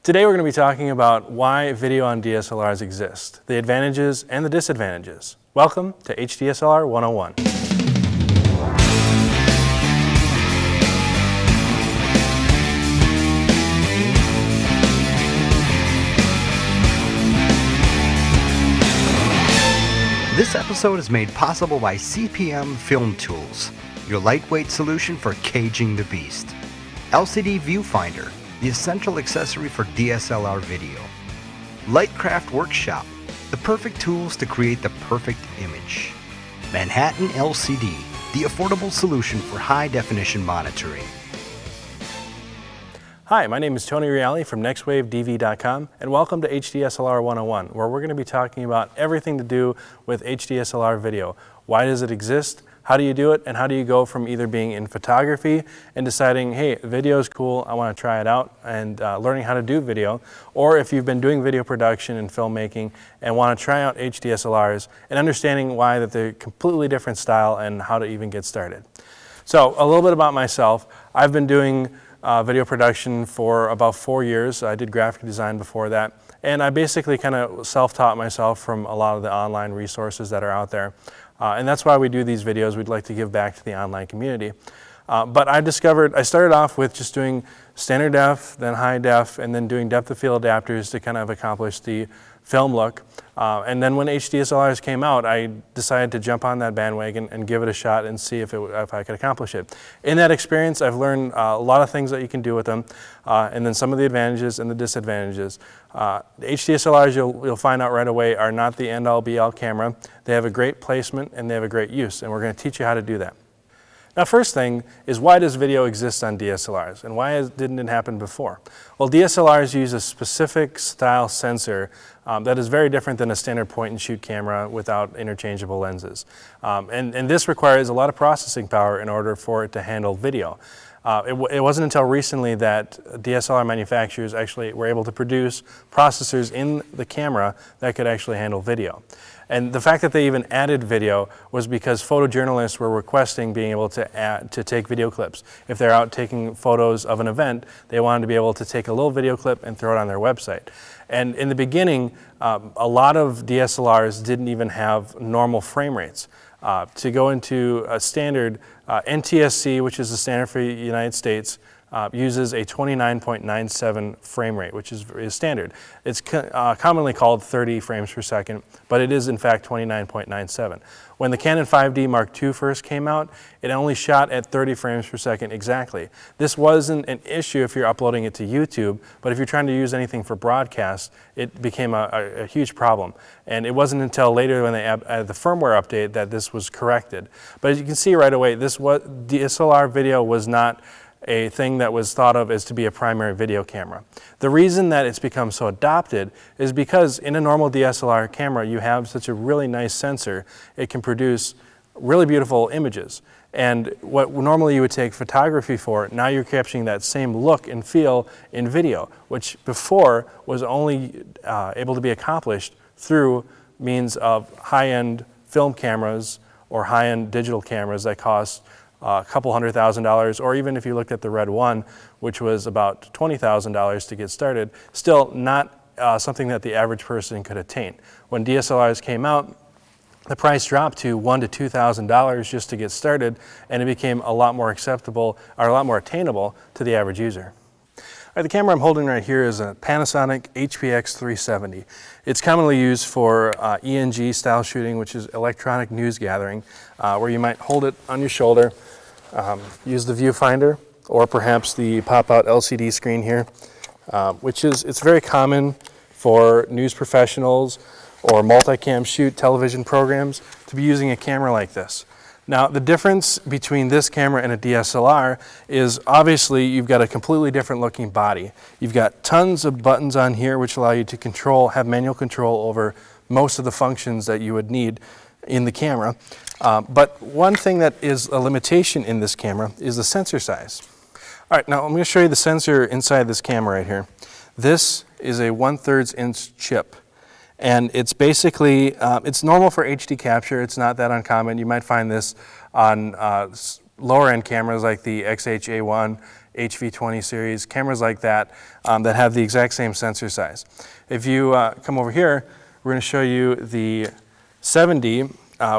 Today we're going to be talking about why video on DSLRs exist, the advantages and the disadvantages. Welcome to HDSLR 101. This episode is made possible by CPM Film Tools, your lightweight solution for caging the beast. LCD Viewfinder, the essential accessory for DSLR video. Lightcraft Workshop, the perfect tools to create the perfect image. Manhattan LCD, the affordable solution for high-definition monitoring. Hi, my name is Tony Reale from NextWaveDV.com, and welcome to HDSLR 101, where we're going to be talking about everything to do with HDSLR video. Why does it exist? How do you do it? And how do you go from either being in photography and deciding, hey, video is cool, I want to try it out, and learning how to do video, or if you've been doing video production and filmmaking and want to try out HDSLRs and understanding why that they're a completely different style and how to even get started. So a little bit about myself. I've been doing video production for about 4 years. I did graphic design before that, and I basically kind of self-taught myself from a lot of the online resources that are out there. And that's why we do these videos. We'd like to give back to the online community. But I started off with just doing standard def, then high def, and then doing depth of field adapters to kind of accomplish the film look. And then when HDSLRs came out, I decided to jump on that bandwagon and give it a shot and see if I could accomplish it. In that experience, I've learned a lot of things that you can do with them, and then some of the advantages and the disadvantages. The HDSLRs, you'll find out right away, are not the end-all be-all camera. They have a great placement and they have a great use, and we're going to teach you how to do that. Now, first thing is, why does video exist on DSLRs, and why didn't it happen before? Well, DSLRs use a specific style sensor that is very different than a standard point-and-shoot camera without interchangeable lenses. And this requires a lot of processing power in order for it to handle video. It wasn't until recently that DSLR manufacturers actually were able to produce processors in the camera that could actually handle video. And the fact that they even added video was because photojournalists were requesting being able to take video clips. If they're out taking photos of an event, they wanted to be able to take a little video clip and throw it on their website. And in the beginning, a lot of DSLRs didn't even have normal frame rates. To go into a standard, NTSC, which is the standard for the United States, uses a 29.97 frame rate, which is standard. It's commonly called 30 frames per second, but it is in fact 29.97. When the Canon 5D Mark II first came out, it only shot at 30 frames per second exactly. This wasn't an issue if you're uploading it to YouTube, but if you're trying to use anything for broadcast, it became a huge problem. And it wasn't until later when they added the firmware update that this was corrected. But as you can see right away, DSLR video was not a thing that was thought of as to be a primary video camera. The reason that it's become so adopted is because in a normal DSLR camera, you have such a really nice sensor. It can produce really beautiful images. And what normally you would take photography for, now you're capturing that same look and feel in video, which before was only able to be accomplished through means of high-end film cameras or high-end digital cameras that cost a couple $100,000, or even if you looked at the Red 1, which was about $20,000 to get started, still not something that the average person could attain. When DSLRs came out, the price dropped to $1,000 to $2,000 just to get started, and it became a lot more acceptable, or a lot more attainable to the average user. All right, the camera I'm holding right here is a Panasonic HPX 370. It's commonly used for ENG style shooting, which is electronic news gathering, where you might hold it on your shoulder, use the viewfinder, or perhaps the pop-out LCD screen here, it's very common for news professionals or multicam shoot television programs to be using a camera like this. Now, the difference between this camera and a DSLR is obviously you've got a completely different looking body. You've got tons of buttons on here which allow you to have manual control over most of the functions that you would need in the camera. But one thing that is a limitation in this camera is the sensor size. All right, now I'm going to show you the sensor inside this camera right here. This is a 1/3 inch chip. And it's basically, it's normal for HD capture. It's not that uncommon. You might find this on lower end cameras like the XH-A1 HV20 series, cameras like that that have the exact same sensor size. If you come over here, we're going to show you the 7D,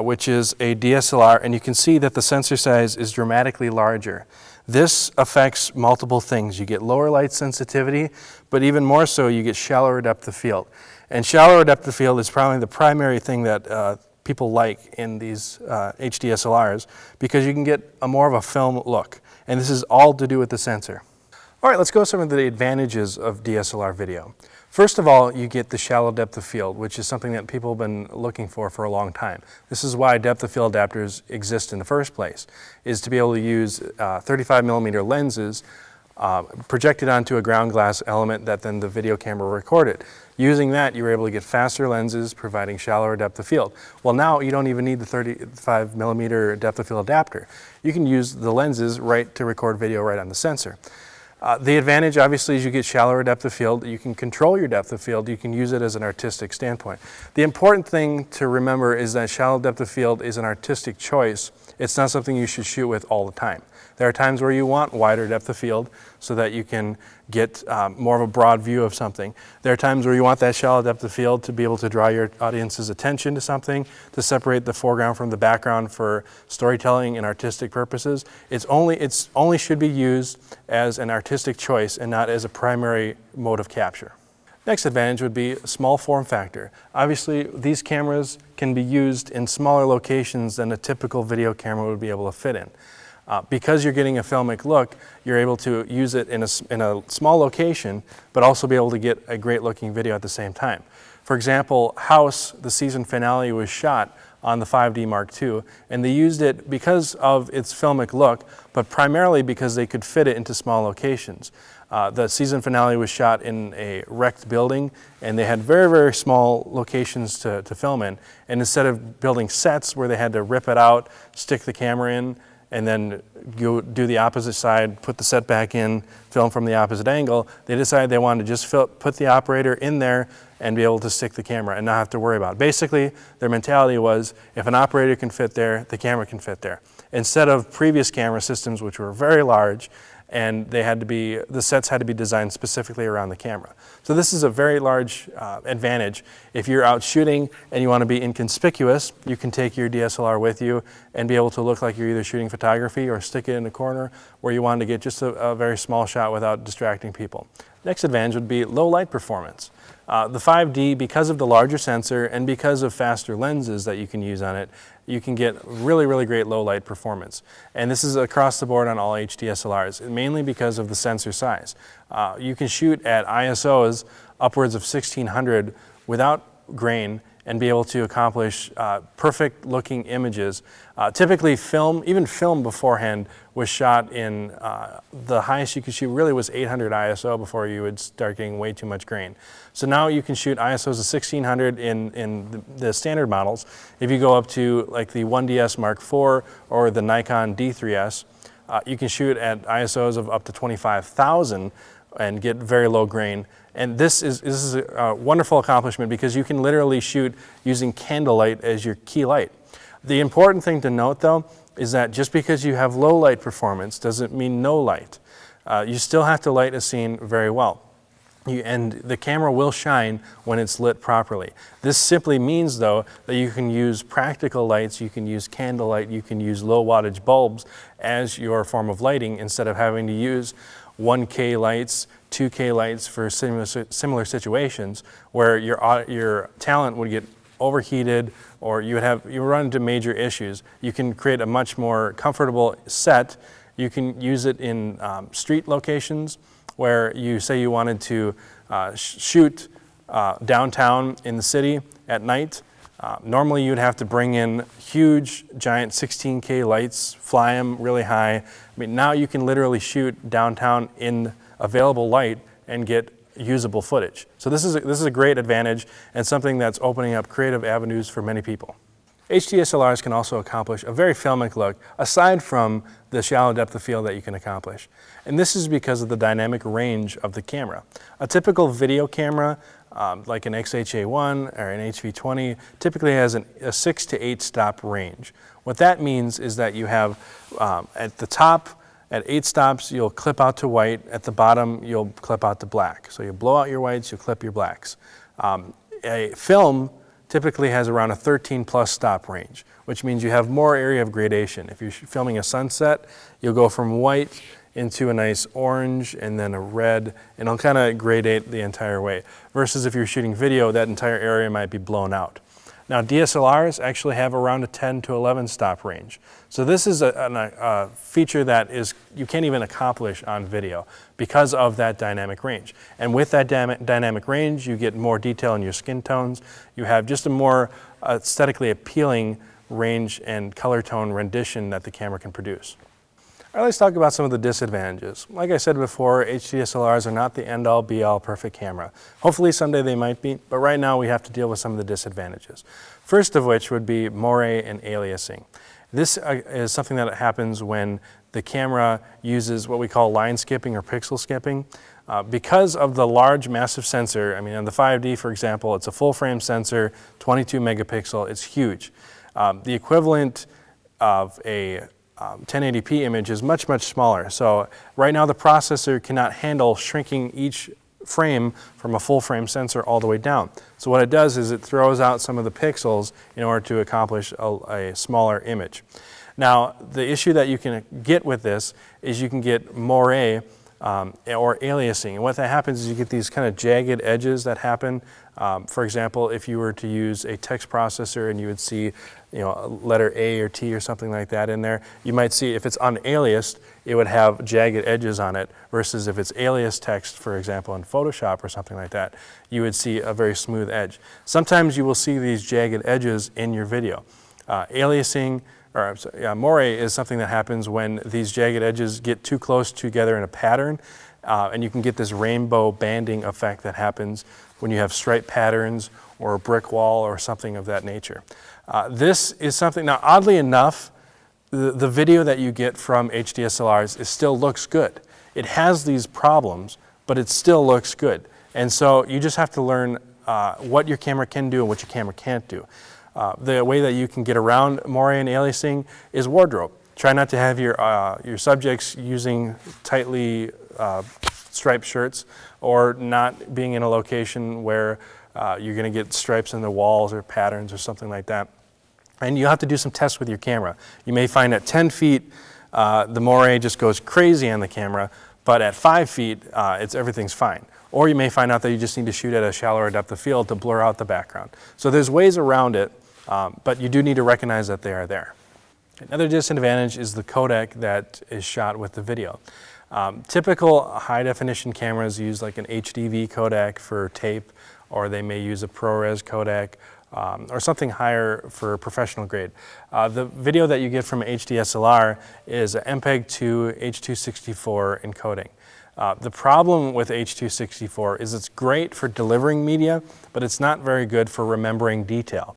which is a DSLR, and you can see that the sensor size is dramatically larger. This affects multiple things. You get lower light sensitivity, but even more so, you get shallower depth of field. And shallower depth of field is probably the primary thing that people like in these HDSLRs, because you can get more of a film look. And this is all to do with the sensor. All right, let's go some of the advantages of DSLR video. First of all, you get the shallow depth of field, which is something that people have been looking for a long time. This is why depth of field adapters exist in the first place, is to be able to use 35mm lenses projected onto a ground glass element that then the video camera recorded. Using that, you were able to get faster lenses, providing shallower depth of field. Well, now you don't even need the 35mm depth of field adapter. You can use the lenses right to record video right on the sensor. The advantage, obviously, is you get shallower depth of field. You can control your depth of field. You can use it as an artistic standpoint. The important thing to remember is that shallow depth of field is an artistic choice. It's not something you should shoot with all the time. There are times where you want wider depth of field so that you can get more of a broad view of something. There are times where you want that shallow depth of field to be able to draw your audience's attention to something, to separate the foreground from the background for storytelling and artistic purposes. It's only should be used as an artistic choice and not as a primary mode of capture. Next advantage would be small form factor. Obviously, these cameras can be used in smaller locations than a typical video camera would be able to fit in. Because you're getting a filmic look, you're able to use it in a small location, but also be able to get a great looking video at the same time. For example, House, the season finale, was shot on the 5D Mark II, and they used it because of its filmic look, but primarily because they could fit it into small locations. The season finale was shot in a wrecked building, and they had very, very small locations to film in. And instead of building sets where they had to rip it out, stick the camera in, and then go do the opposite side, put the set back in, film from the opposite angle, they decided they wanted to just put the operator in there and be able to stick the camera and not have to worry about it. Basically, their mentality was, if an operator can fit there, the camera can fit there. Instead of previous camera systems, which were very large, and the sets had to be designed specifically around the camera. So this is a very large advantage. If you're out shooting and you want to be inconspicuous, you can take your DSLR with you and be able to look like you're either shooting photography or stick it in a corner where you want to get just a very small shot without distracting people. Next advantage would be low light performance. The 5D, because of the larger sensor and because of faster lenses that you can use on it, you can get really, really great low light performance. And this is across the board on all HDSLRs, mainly because of the sensor size. You can shoot at ISOs upwards of 1600 without grain and be able to accomplish perfect looking images. Typically even film beforehand was shot in, the highest you could shoot really was 800 ISO before you would start getting way too much grain. So now you can shoot ISOs of 1600 in the standard models. If you go up to like the 1DS Mark IV or the Nikon D3S, you can shoot at ISOs of up to 25,000 and get very low grain. And this is a wonderful accomplishment because you can literally shoot using candlelight as your key light. The important thing to note though is that just because you have low light performance doesn't mean no light. You still have to light a scene very well. And the camera will shine when it's lit properly. This simply means though that you can use practical lights, you can use candlelight, you can use low wattage bulbs as your form of lighting instead of having to use 1K lights, 2K lights for similar situations where your talent would get overheated or you would run into major issues. You can create a much more comfortable set. You can use it in street locations where you say you wanted to shoot downtown in the city at night. Normally you'd have to bring in huge, giant 16K lights, fly them really high. I mean, now you can literally shoot downtown in available light and get usable footage. So this is a great advantage and something that's opening up creative avenues for many people. HDSLRs can also accomplish a very filmic look aside from the shallow depth of field that you can accomplish. And this is because of the dynamic range of the camera. A typical video camera like an XH-A1 or an HV20 typically has a 6 to 8 stop range. What that means is that you have at the top At 8 stops, you'll clip out to white. At the bottom, you'll clip out to black. So you blow out your whites, you clip your blacks. A film typically has around a 13+ stop range, which means you have more area of gradation. If you're filming a sunset, you'll go from white into a nice orange and then a red, and it'll kind of gradate the entire way. Versus if you're shooting video, that entire area might be blown out. Now DSLRs actually have around a 10 to 11 stop range. So this is a feature that you can't even accomplish on video because of that dynamic range. And with that dynamic range, you get more detail in your skin tones. You have just a more aesthetically appealing range and color tone rendition that the camera can produce. All right, let's talk about some of the disadvantages. Like I said before, HDSLRs are not the end-all, be-all perfect camera. Hopefully someday they might be, but right now we have to deal with some of the disadvantages. First of which would be moire and aliasing. This is something that happens when the camera uses what we call line skipping or pixel skipping. Because of the large, massive sensor, I mean, on the 5D, for example, it's a full-frame sensor, 22 megapixel, it's huge. The equivalent of a 1080p image is much, much smaller. So right now the processor cannot handle shrinking each frame from a full frame sensor all the way down. So what it does is it throws out some of the pixels in order to accomplish a smaller image. Now the issue that you can get with this is you can get moire or aliasing. And what that happens is you get these kind of jagged edges that happen. For example, if you were to use a text processor and you would see, a letter A or T or something like that in there, you might see if it's unaliased, it would have jagged edges on it, versus if it's alias text, for example, in Photoshop or something like that, you would see a very smooth edge. Sometimes you will see these jagged edges in your video. Aliasing, or moire is something that happens when these jagged edges get too close together in a pattern, and you can get this rainbow banding effect that happens when you have stripe patterns or a brick wall or something of that nature. This is something, now oddly enough, the video that you get from HDSLRs still looks good. It has these problems, but it still looks good. And so you just have to learn what your camera can do and what your camera can't do. The way that you can get around moire and aliasing is wardrobe. Try not to have your subjects using tightly striped shirts, or not being in a location where you're going to get stripes in the walls or patterns or something like that. And you have to do some tests with your camera. You may find at 10 feet the moire just goes crazy on the camera, but at 5 feet everything's fine. Or you may find out that you just need to shoot at a shallower depth of field to blur out the background. So there's ways around it, but you do need to recognize that they are there. Another disadvantage is the codec that is shot with the video. Typical high definition cameras use like an HDV codec for tape, or they may use a ProRes codec, or something higher for professional grade. The video that you get from HDSLR is an MPEG-2 H.264 encoding. The problem with H.264 is it's great for delivering media, but it's not very good for remembering detail.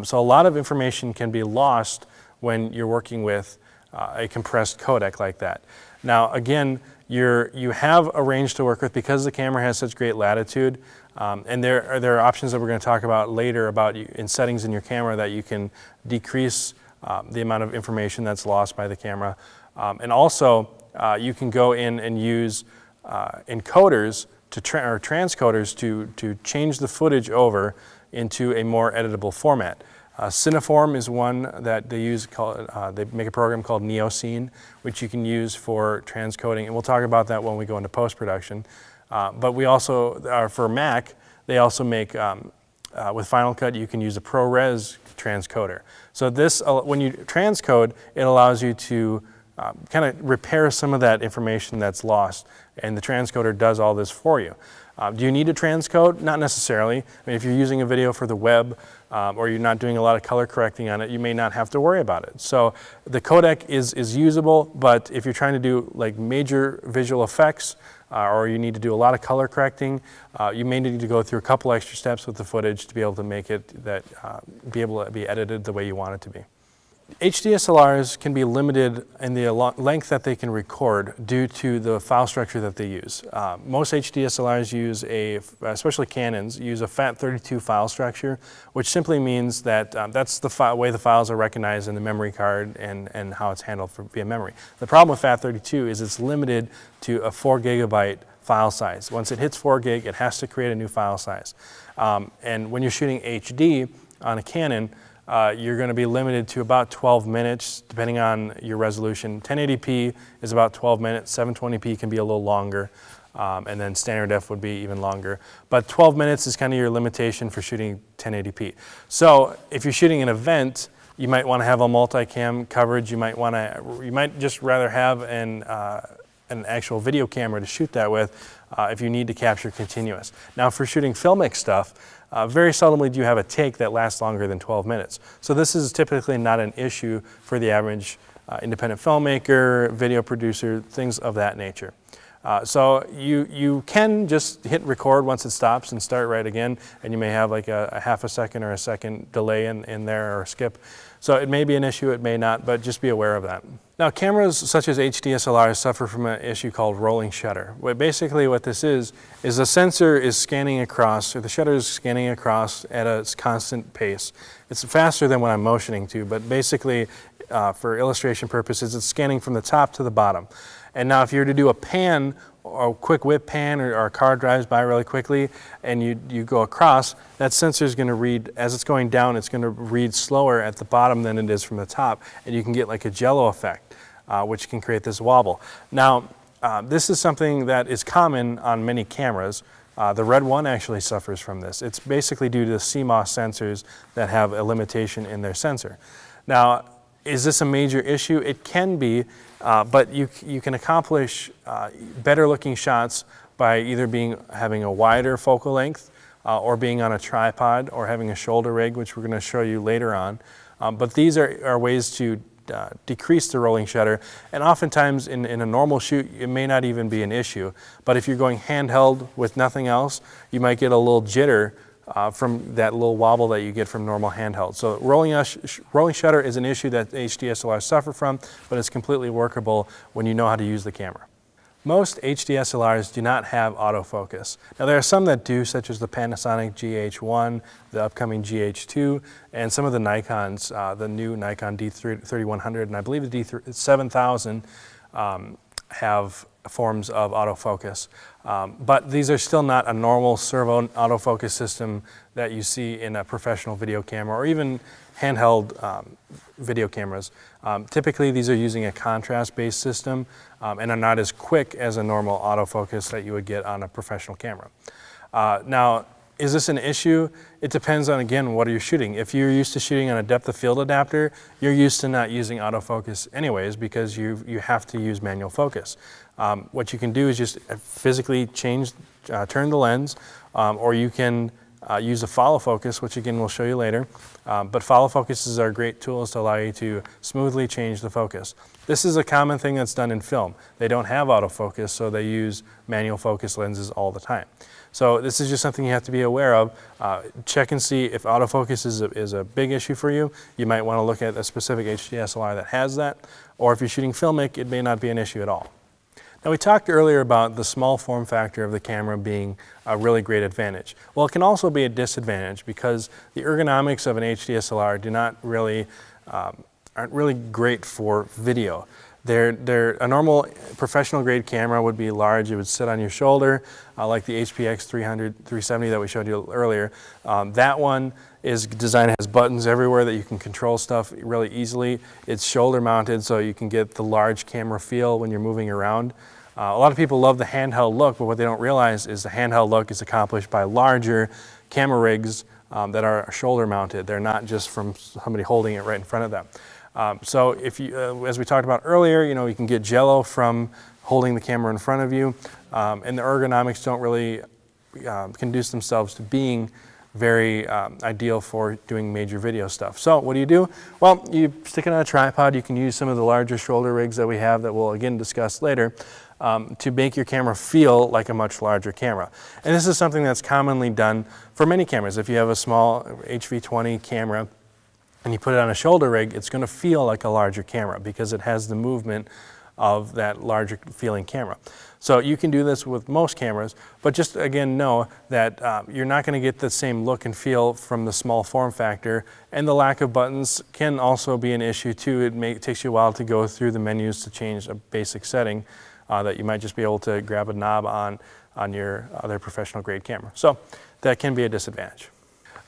So a lot of information can be lost when you're working with a compressed codec like that. Now again, you have a range to work with because the camera has such great latitude, and there are options that we're going to talk about later about in settings in your camera that you can decrease the amount of information that's lost by the camera. And also you can go in and use encoders or transcoders to change the footage over into a more editable format. Cineform is one that they use, they make a program called Neoscene, which you can use for transcoding, and we'll talk about that when we go into post-production. But we also, for Mac, they also make, with Final Cut, you can use a ProRes transcoder. So this, when you transcode, it allows you to kind of repair some of that information that's lost, and the transcoder does all this for you. Do you need a transcode? Not necessarily. I mean, if you're using a video for the web, or you're not doing a lot of color correcting on it, you may not have to worry about it. So the codec is usable, but if you're trying to do like major visual effects, or you need to do a lot of color correcting, you may need to go through a couple extra steps with the footage to be able to make it be able to be edited the way you want it to be. HDSLRs can be limited in the length that they can record due to the file structure that they use. Most HDSLRs use especially Canons, use a FAT32 file structure, which simply means that that's the way the files are recognized in the memory card and how it's handled via memory. The problem with FAT32 is it's limited to a 4 gigabyte file size. Once it hits 4 gig, it has to create a new file size. And when you're shooting HD on a Canon, you're going to be limited to about 12 minutes, depending on your resolution. 1080p is about 12 minutes, 720p can be a little longer, and then standard def would be even longer. But 12 minutes is kind of your limitation for shooting 1080p. So if you're shooting an event, you might want to have a multicam coverage. You might just rather have an actual video camera to shoot that with if you need to capture continuous. Now for shooting filmic stuff, very seldomly do you have a take that lasts longer than 12 minutes. So this is typically not an issue for the average independent filmmaker, video producer, things of that nature. So you can just hit record once it stops and start right again, and you may have like a half a second or a second delay in there or skip. So it may be an issue, it may not, but just be aware of that. Now cameras such as HDSLRs suffer from an issue called rolling shutter. Basically what this is the sensor is scanning across, or the shutter is scanning across at a constant pace. It's faster than what I'm motioning to, but basically for illustration purposes, it's scanning from the top to the bottom. And now if you were to do a pan, or a quick whip pan, or a car drives by really quickly, and you go across, that sensor is going to read, as it's going down, it's going to read slower at the bottom than it is from the top, and you can get like a jello effect, which can create this wobble. Now, this is something that is common on many cameras. The Red One actually suffers from this. It's basically due to the CMOS sensors that have a limitation in their sensor. Now, is this a major issue? It can be, but you can accomplish better looking shots by either having a wider focal length or being on a tripod or having a shoulder rig, which we're going to show you later on. But these are ways to decrease the rolling shutter, and oftentimes in a normal shoot it may not even be an issue, but if you're going handheld with nothing else, you might get a little jitter from that little wobble that you get from normal handheld. So rolling shutter is an issue that HDSLRs suffer from, but it's completely workable when you know how to use the camera. Most HDSLRs do not have autofocus. Now there are some that do, such as the Panasonic GH1, the upcoming GH2, and some of the Nikons, the new Nikon D3100, and I believe the D7000 have forms of autofocus. But these are still not a normal servo autofocus system that you see in a professional video camera or even handheld video cameras. Typically these are using a contrast-based system and are not as quick as a normal autofocus that you would get on a professional camera. Now, is this an issue? It depends on, again, what are you shooting. If you're used to shooting on a depth of field adapter, you're used to not using autofocus anyways because you have to use manual focus. What you can do is just physically turn the lens, or you can use a follow focus, which again we'll show you later. But follow focuses are great tools to allow you to smoothly change the focus. This is a common thing that's done in film. They don't have autofocus, so they use manual focus lenses all the time. So this is just something you have to be aware of. Check and see if autofocus is a big issue for you. You might want to look at a specific HDSLR that has that, or if you're shooting filmic, it may not be an issue at all. Now we talked earlier about the small form factor of the camera being a really great advantage. Well, it can also be a disadvantage because the ergonomics of an HDSLR aren't really great for video. A normal professional grade camera would be large. It would sit on your shoulder, like the HPX 370 that we showed you earlier. That one is designed, has buttons everywhere that you can control stuff really easily. It's shoulder mounted, so you can get the large camera feel when you're moving around. A lot of people love the handheld look, but what they don't realize is the handheld look is accomplished by larger camera rigs that are shoulder mounted. They're not just from somebody holding it right in front of them. So if you, as we talked about earlier, you can get jello from holding the camera in front of you, and the ergonomics don't really conduce themselves to being very ideal for doing major video stuff. So what do? Well, you stick it on a tripod. You can use some of the larger shoulder rigs that we have that we'll again discuss later to make your camera feel like a much larger camera. And this is something that's commonly done for many cameras. If you have a small HV20 camera, and you put it on a shoulder rig, it's going to feel like a larger camera because it has the movement of that larger feeling camera. So you can do this with most cameras, but just again know that you're not going to get the same look and feel from the small form factor, and the lack of buttons can also be an issue too. It takes you a while to go through the menus to change a basic setting that you might just be able to grab a knob on your other professional grade camera. So that can be a disadvantage.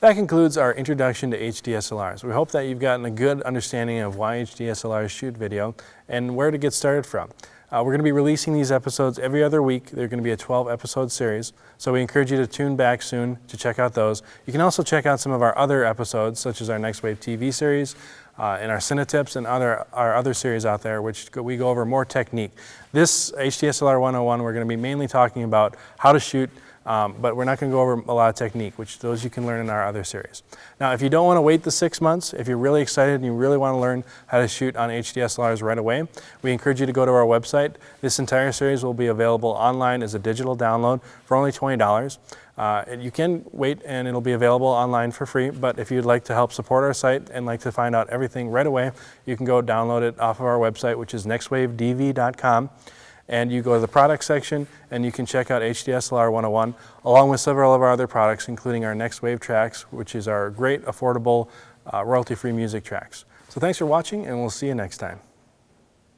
That concludes our introduction to HDSLRs. We hope that you've gotten a good understanding of why HDSLRs shoot video and where to get started from. We're going to be releasing these episodes every other week. They're going to be a 12-episode series, so we encourage you to tune back soon to check out those. You can also check out some of our other episodes, such as our Next Wave TV series, and our Cinetips and our other series out there, which we go over more technique. This HDSLR 101, we're going to be mainly talking about how to shoot, but we're not going to go over a lot of technique, which those you can learn in our other series. Now, if you don't want to wait the 6 months, if you're really excited and you really want to learn how to shoot on HDSLRs right away, we encourage you to go to our website. This entire series will be available online as a digital download for only $20. You can wait and it'll be available online for free, but if you'd like to help support our site and like to find out everything right away, you can go download it off of our website, which is nextwavedv.com. And you go to the product section and you can check out HDSLR 101 along with several of our other products, including our Next Wave tracks, which is our great affordable royalty-free music tracks. So thanks for watching, and we'll see you next time.